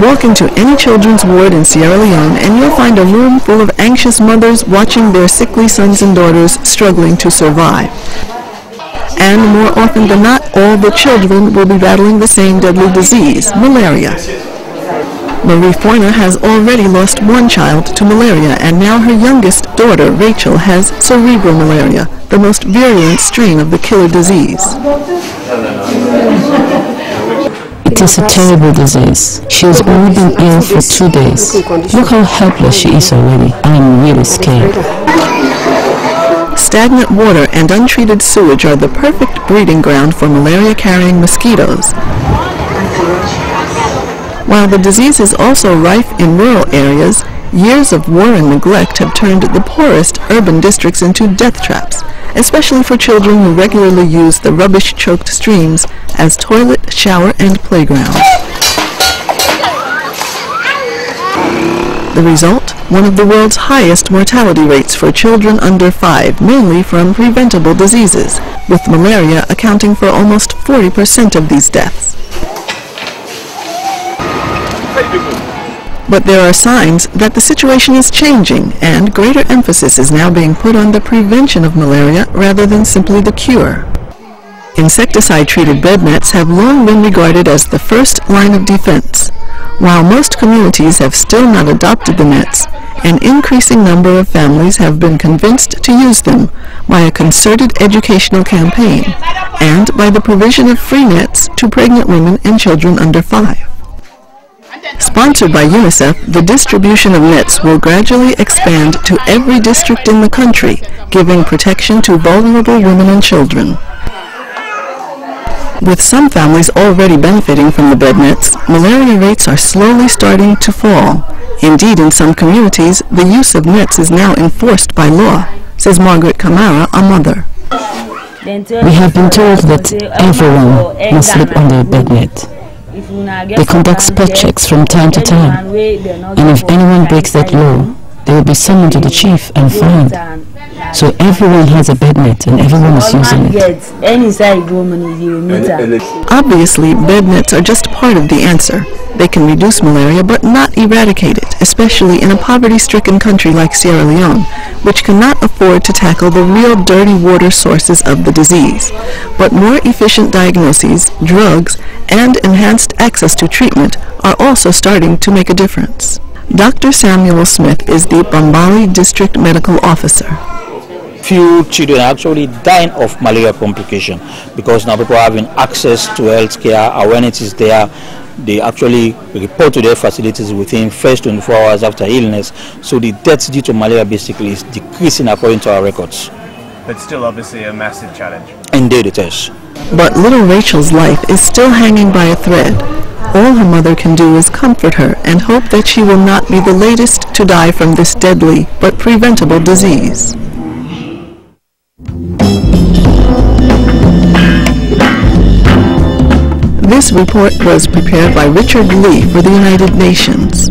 Walk into any children's ward in Sierra Leone and you'll find a room full of anxious mothers watching their sickly sons and daughters struggling to survive. And more often than not, all the children will be battling the same deadly disease, malaria. Marie Foyna has already lost one child to malaria, and now her youngest daughter, Rachel, has cerebral malaria, the most virulent strain of the killer disease. It is a terrible disease. She has only been ill for 2 days. Look how helpless she is already. I am really scared. Stagnant water and untreated sewage are the perfect breeding ground for malaria-carrying mosquitoes. While the disease is also rife in rural areas, years of war and neglect have turned the poorest urban districts into death traps, especially for children who regularly use the rubbish-choked streams as toilet, shower, and playground. The result? One of the world's highest mortality rates for children under 5, mainly from preventable diseases, with malaria accounting for almost 40% of these deaths. But there are signs that the situation is changing, and greater emphasis is now being put on the prevention of malaria rather than simply the cure. Insecticide-treated bed nets have long been regarded as the first line of defense. While most communities have still not adopted the nets, an increasing number of families have been convinced to use them by a concerted educational campaign and by the provision of free nets to pregnant women and children under 5. Sponsored by UNICEF, the distribution of nets will gradually expand to every district in the country, giving protection to vulnerable women and children. With some families already benefiting from the bed nets, malaria rates are slowly starting to fall. Indeed, in some communities, the use of nets is now enforced by law, says Margaret Kamara, a mother. We have been told that everyone must sleep under a bed net. They conduct spot checks from time to time, and if anyone breaks that law, they will be summoned to the chief and fined. So everyone has a bed net and everyone is using it. Obviously, bed nets are just part of the answer. They can reduce malaria but not eradicate it, especially in a poverty-stricken country like Sierra Leone, which cannot afford to tackle the real dirty water sources of the disease. But more efficient diagnoses, drugs, and enhanced access to treatment are also starting to make a difference. Dr. Samuel Smith is the Bambali District Medical Officer. Few children are actually dying of malaria complication because now people are having access to health care, awareness is there. They actually report to their facilities within first 24 hours after illness. So the deaths due to malaria basically is decreasing according to our records. But still obviously a massive challenge. Indeed it is. But little Rachel's life is still hanging by a thread. All her mother can do is comfort her and hope that she will not be the latest to die from this deadly but preventable disease. This report was prepared by Richard Lee for the United Nations.